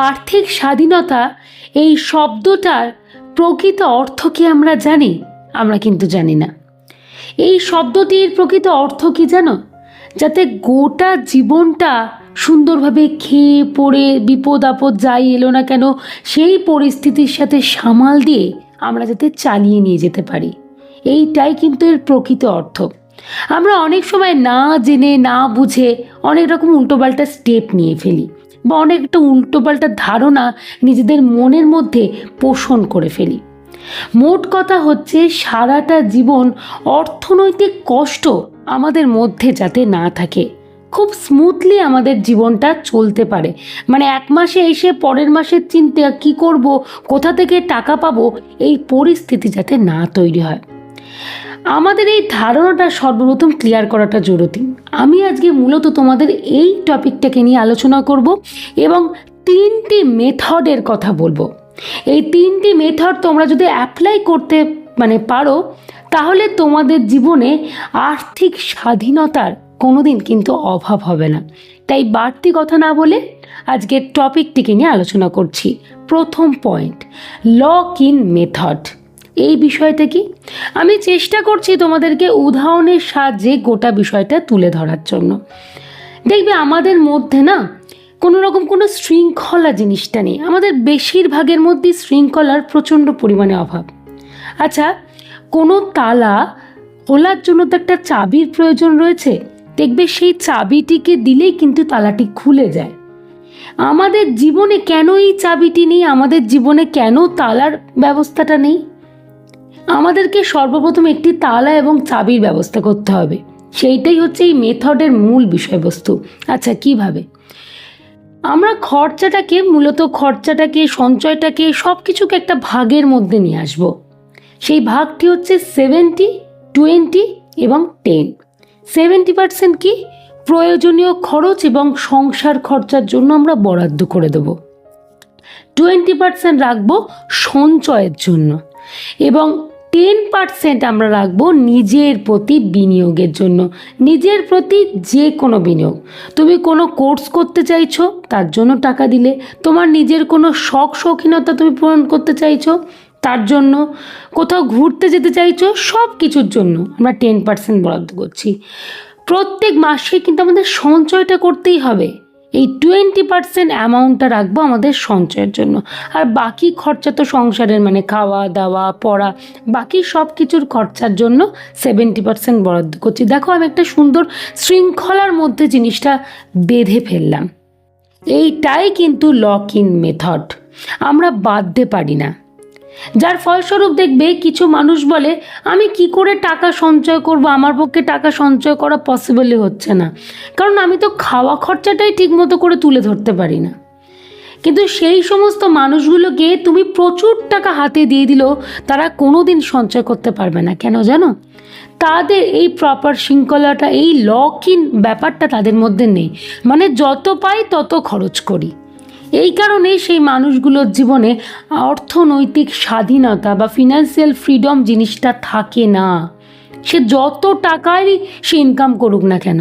আর্থিক স্বাধীনতা এই শব্দটার প্রকৃত অর্থ কি আমরা জানি? আমরা কিন্তু জানি না। এই শব্দটির প্রকৃত অর্থ কি জানো? যাতে গোটা জীবনটা সুন্দরভাবে খেয়ে পড়ে বিপদ আপদ যাই এলো না কেন সেই পরিস্থিতির সাথে সামাল দিয়ে আমরা যাতে চালিয়ে নিয়ে যেতে পারি, এইটাই কিন্তু এর প্রকৃত অর্থ। আমরা অনেক সময় না জেনে না বুঝে অনেক রকম উল্টোপাল্টা স্টেপ নিয়ে ফেলি বা অনেকটা উল্টোপাল্টা ধারণা নিজেদের মনের মধ্যে পোষণ করে ফেলি। মোট কথা হচ্ছে সারাটা জীবন অর্থনৈতিক কষ্ট আমাদের মধ্যে যাতে না থাকে, খুব স্মুথলি আমাদের জীবনটা চলতে পারে। মানে এক মাসে এসে পরের মাসের চিন্তা কি করব, কোথা থেকে টাকা পাবো, এই পরিস্থিতি যাতে না তৈরি হয়। আমাদের এই ধারণাটা সর্বপ্রথম ক্লিয়ার করাটা জরুরি। আমি আজকে মূলত তোমাদের এই টপিকটাকে নিয়ে আলোচনা করব এবং 3টি মেথডের কথা বলবো। এই 3টি মেথড তোমরা যদি অ্যাপ্লাই করতে পারো, তাহলে তোমাদের জীবনে আর্থিক স্বাধীনতার কোনোদিন কিন্তু অভাব হবে না। তাই বাড়তি কথা না বলে আজকের টপিকটিকে নিয়ে আলোচনা করছি। প্রথম পয়েন্ট, লক ইন মেথড। এই বিষয়টা কি? আমি চেষ্টা করছি তোমাদেরকে উদাহরণের সাহায্যে গোটা বিষয়টা তুলে ধরার জন্য। দেখবে আমাদের মধ্যে না কোনো রকম কোনো শৃঙ্খলা জিনিসটা নেই। আমাদের বেশিরভাগের মধ্যে শৃঙ্খলার প্রচণ্ড পরিমাণে অভাব। আচ্ছা, কোনো তালা খোলার জন্য তো একটা চাবির প্রয়োজন রয়েছে। দেখবে সেই চাবিটিকে দিলেই কিন্তু তালাটি খুলে যায়। আমাদের জীবনে কেন এই চাবিটি নেই? আমাদের জীবনে কেন তালার ব্যবস্থাটা নেই? আমাদেরকে সর্বপ্রথম একটি তালা এবং চাবির ব্যবস্থা করতে হবে। সেইটাই হচ্ছে এই মেথডের মূল বিষয়বস্তু। আচ্ছা, কিভাবে? আমরা খরচাটাকে সঞ্চয়টাকে সব কিছুকে একটা ভাগের মধ্যে নিয়ে আসব। সেই ভাগটি হচ্ছে 70, 20 এবং 10। 70% কি? প্রয়োজনীয় খরচ এবং সংসার খরচার জন্য আমরা বরাদ্দ করে দেব। 20% রাখবো সঞ্চয়ের জন্য এবং 10% আমরা রাখবো নিজের প্রতি বিনিয়োগের জন্য। নিজের প্রতি যে কোনো বিনিয়োগ। তুমি কোনো কোর্স করতে চাইছো, তার জন্য টাকা দিলে। তোমার নিজের কোনো শৌখিনতা তুমি পূরণ করতে চাইছো, তার জন্য। কোথাও ঘুরতে যেতে চাইছো, সব কিছুর জন্য আমরা 10% বরাদ্দ করছি। প্রত্যেক মাসে কিন্তু আমাদের সঞ্চয়টা করতেই হবে। এই 20% অ্যামাউন্টটা রাখবো আমাদের সঞ্চয়ের জন্য। আর বাকি খরচা তো সংসারের, খাওয়া দাওয়া পড়া, বাকি সব কিছুর খরচার জন্য 70% বরাদ্দ করছি। দেখো, আমি একটা সুন্দর শৃঙ্খলার মধ্যে জিনিসটা বেঁধে ফেললাম। এইটাই কিন্তু লক ইন মেথড। আমরা বাঁধতে পারি না। যার ফলস্বরূপ দেখবে কিছু মানুষ বলে, আমি কি করে টাকা সঞ্চয় করব? আমার পক্ষে টাকা সঞ্চয় করা পসিবলই হচ্ছে না, কারণ আমি তো খাওয়া খরচাটাই ঠিকমতো করে তুলে ধরতে পারি না। কিন্তু সেই সমস্ত মানুষগুলোকে তুমি প্রচুর টাকা হাতে দিয়ে দিলেও তারা কোনোদিন সঞ্চয় করতে পারবে না। কেন জানো? তাদের এই প্রপার শৃঙ্খলাটা, এই লক ইন ব্যাপারটা তাদের মধ্যে নেই। যত পাই তত খরচ করি। এই কারণে সেই মানুষগুলোর জীবনে অর্থনৈতিক স্বাধীনতা বা ফিনান্সিয়াল ফ্রিডম জিনিসটা থাকে না। সে যত টাকাই সে ইনকাম করুক না কেন।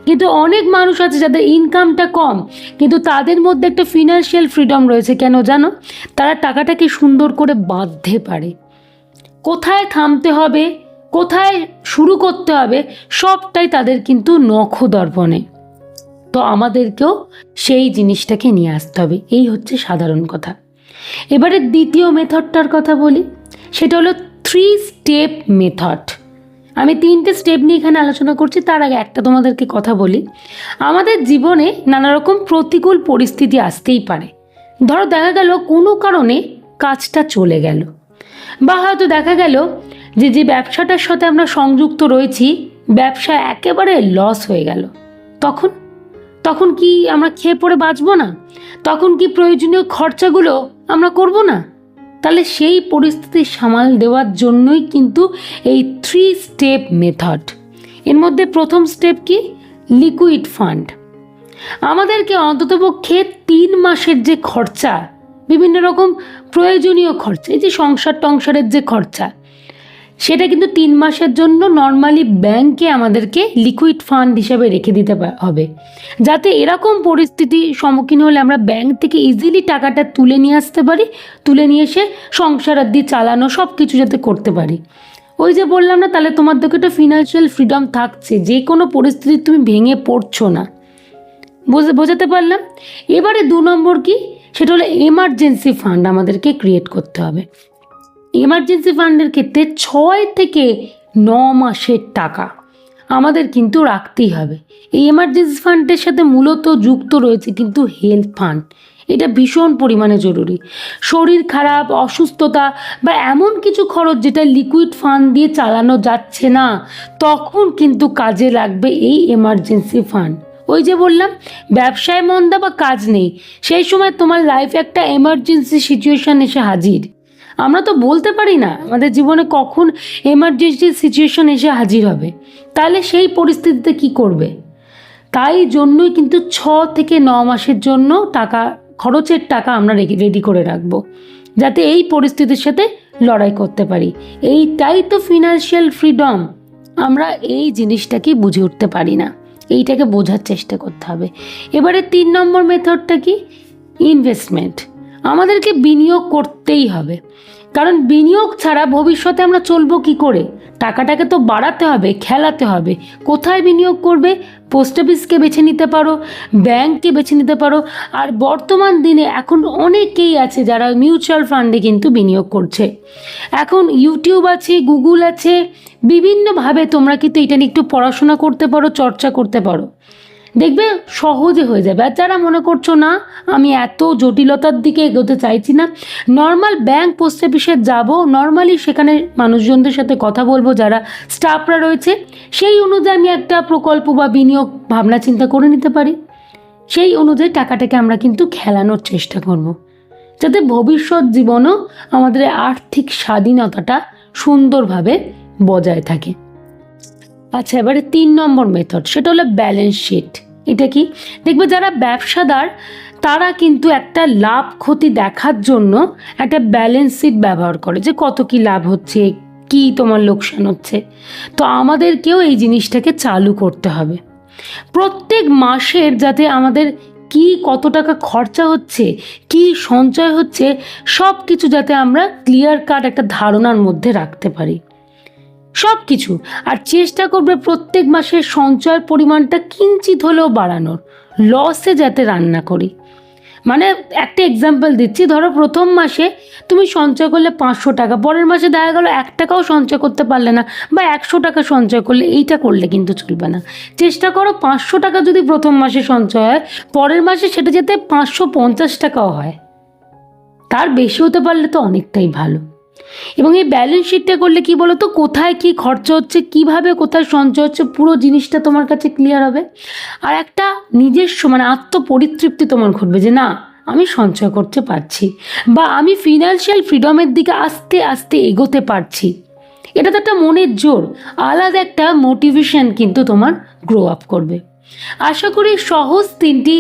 কিন্তু অনেক মানুষ আছে যাদের ইনকামটা কম, কিন্তু তাদের মধ্যে একটা ফিনান্সিয়াল ফ্রিডম রয়েছে। কেন জানো? তারা টাকাটাকে সুন্দর করে বাঁধতে পারে। কোথায় থামতে হবে, কোথায় শুরু করতে হবে, সবটাই তাদের কিন্তু নখদর্পণে। তো আমাদেরকেও সেই জিনিসটাকে নিয়ে আসতে হবে। এই হচ্ছে সাধারণ কথা। এবারে দ্বিতীয় মেথডটার কথা বলি। সেটা হলো 3 স্টেপ মেথড। আমি 3টে স্টেপ নিয়ে এখানে আলোচনা করছি। তার আগে একটা তোমাদেরকে কথা বলি। আমাদের জীবনে নানা রকম প্রতিকূল পরিস্থিতি আসতেই পারে। ধরো দেখা গেল কোনো কারণে কাজটা চলে গেল, বা হয়তো দেখা গেল যে ব্যবসাটার সাথে আমরা সংযুক্ত রয়েছি, ব্যবসা একেবারে লস হয়ে গেল। তখন কি আমরা খেয়ে পড়ে বাঁচবো না? তখন কি প্রয়োজনীয় খরচাগুলো আমরা করব না? তাহলে সেই পরিস্থিতি সামাল দেওয়ার জন্যই কিন্তু এই 3 স্টেপ মেথড। এর মধ্যে প্রথম স্টেপ কি? Liquid fund. আমাদেরকে অন্ততপক্ষে 3 মাসের যে খরচা, বিভিন্ন রকম প্রয়োজনীয় খরচা, এই যে সংসারের যে খরচা, সেটা কিন্তু 3 মাসের জন্য নর্মালি ব্যাংকে আমাদেরকে লিকুইড ফান্ড হিসাবে রেখে দিতে হবে, যাতে এরকম পরিস্থিতির সম্মুখীন হলে আমরা ব্যাংক থেকে ইজিলি টাকাটা তুলে নিয়ে আসতে পারি, তুলে নিয়ে এসে সংসার আদি চালানো সব কিছু যাতে করতে পারি। ওই যে বললাম না, তাহলে তোমার দেখে একটা ফিনান্সিয়াল ফ্রিডম থাকছে, যে কোনো পরিস্থিতি তুমি ভেঙে পড়ছো না। বোঝাতে পারলাম? এবারে 2 নম্বর কি, সেটা হলো এমার্জেন্সি ফান্ড আমাদেরকে ক্রিয়েট করতে হবে। এমার্জেন্সি ফান্ডের ক্ষেত্রে 6 থেকে 9 মাসের টাকা আমাদের কিন্তু রাখতেই হবে। এই এমার্জেন্সি ফান্ডের সাথে মূলত যুক্ত রয়েছে কিন্তু হেলথ ফান্ড। এটা ভীষণ পরিমাণে জরুরি। শরীর খারাপ, অসুস্থতা বা এমন কিছু খরচ যেটা লিকুইড ফান্ড দিয়ে চালানো যাচ্ছে না, তখন কিন্তু কাজে লাগবে এই এমার্জেন্সি ফান্ড। ওই যে বললাম, ব্যবসায় মন্দা বা কাজ নেই, সেই সময় তোমার লাইফে একটা এমার্জেন্সি সিচুয়েশন এসে হাজির। আমরা তো বলতে পারি না আমাদের জীবনে কখন এমার্জেন্সি সিচুয়েশন এসে হাজির হবে, তাহলে সেই পরিস্থিতিতে কি করবে? তাই জন্যই কিন্তু 6 থেকে 9 মাসের জন্য খরচের টাকা আমরা রেডি করে রাখবো, যাতে এই পরিস্থিতির সাথে লড়াই করতে পারি। এইটাই তো ফিনান্সিয়াল ফ্রিডম। আমরা এই জিনিসটাকে বুঝে উঠতে পারি না, এইটাকে বোঝার চেষ্টা করতে হবে। এবারে 3 নম্বর মেথডটা কি, ইনভেস্টমেন্ট। আমাদেরকে বিনিয়োগ করতেই হবে, কারণ বিনিয়োগ ছাড়া ভবিষ্যতে আমরা চলবো কি করে? টাকাটাকে তো বাড়াতে হবে, খেলাতে হবে। কোথায় বিনিয়োগ করবে? পোস্ট অফিসকে বেছে নিতে পারো, ব্যাংককে বেছে নিতে পারো, আর বর্তমান দিনে এখন অনেকেই আছে যারা মিউচুয়াল ফান্ডে কিন্তু বিনিয়োগ করছে। এখন ইউটিউব আছে, গুগল আছে, বিভিন্নভাবে তোমরা কিন্তু এটা নিয়ে একটু পড়াশোনা করতে পারো, চর্চা করতে পারো, দেখবে সহজে হয়ে যাবে। আর যারা মনে করছো না আমি এত জটিলতার দিকে এগোতে চাইছি না, নর্মাল ব্যাংক পোস্ট অফিসে যাবো, নর্মালি সেখানে মানুষজনদের সাথে কথা বলবো যারা স্টাফরা রয়েছে, সেই অনুযায়ী আমি একটা প্রকল্প বা বিনিয়োগ ভাবনা চিন্তা করে নিতে পারি। সেই অনুযায়ী টাকাটাকে আমরা কিন্তু খেলানোর চেষ্টা করব, যাতে ভবিষ্যৎ জীবনও আমাদের আর্থিক স্বাধীনতাটা সুন্দরভাবে বজায় থাকে। আচ্ছা, এবারে 3 নম্বর মেথড, সেটা হলো ব্যালেন্স শিট। এটা কি, দেখবে যারা ব্যবসাদার তারা কিন্তু একটা লাভ ক্ষতি দেখার জন্য একটা ব্যালেন্স শিট ব্যবহার করে, যে কত কি লাভ হচ্ছে, কি তোমার লোকসান হচ্ছে। তো আমাদেরকেও এই জিনিসটাকে চালু করতে হবে। প্রত্যেক মাসের যাতে আমাদের কত টাকা খরচা হচ্ছে, কি সঞ্চয় হচ্ছে, সব কিছু যাতে আমরা ক্লিয়ার কাট একটা ধারণার মধ্যে রাখতে পারি সব কিছু। আর চেষ্টা করবে প্রত্যেক মাসের সঞ্চয়ের পরিমাণটা কিঞ্চিত হলেও বাড়ানোর, লসে যাতে রান্না করি। মানে একটা এক্সাম্পল দিচ্ছি, ধরো প্রথম মাসে তুমি সঞ্চয় করলে 500 টাকা, পরের মাসে দেখা গেলো 1 টাকাও সঞ্চয় করতে পারলে না, বা 100 টাকা সঞ্চয় করলে, এইটা করলে কিন্তু চলবে না। চেষ্টা করো 500 টাকা যদি প্রথম মাসে সঞ্চয় হয়, পরের মাসে সেটা যাতে 550 টাকাও হয়, তার বেশি হতে পারলে তো অনেকটাই ভালো। এবং এই ব্যালেন্স শিটটা করলে কি বলো তো, কোথায় কি খরচা হচ্ছে, কিভাবে কোথায় সঞ্চয় হচ্ছে, পুরো জিনিসটা তোমার কাছে ক্লিয়ার হবে। আর একটা নিজস্ব আত্মপরিতৃপ্তি তোমার ঘটবে, যে না আমি সঞ্চয় করতে পারছি, বা আমি ফিনান্সিয়াল ফ্রিডমের দিকে আস্তে আস্তে এগোতে পারছি। এটা তো একটা মনের জোর, আলাদা একটা মোটিভেশন কিন্তু তোমার গ্রো আপ করবে। আশা করি সহজ 3টি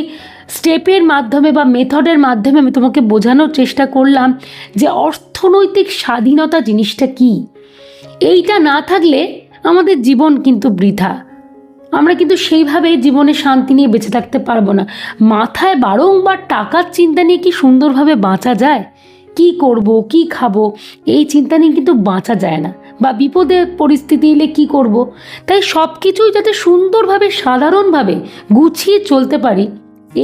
স্টেপের মাধ্যমে বা মেথডের মাধ্যমে আমি তোমাকে বোঝানোর চেষ্টা করলাম যে অর্থনৈতিক স্বাধীনতা জিনিসটা কি। এইটা না থাকলে আমাদের জীবন কিন্তু বৃথা। আমরা কিন্তু সেইভাবে জীবনে শান্তি নিয়ে বেঁচে থাকতে পারবো না। মাথায় বারংবার টাকার চিন্তা নিয়ে কি সুন্দরভাবে বাঁচা যায়? কি করব, কি খাবো, এই চিন্তা নিয়ে কিন্তু বাঁচা যায় না। বা বিপদের পরিস্থিতি এলে কি করব। তাই সব কিছুই যাতে সুন্দরভাবে সাধারণভাবে গুছিয়ে চলতে পারি,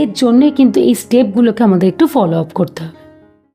এর জন্যে কিন্তু এই স্টেপগুলোকে আমাদের একটু ফলো আপ করতে হবে।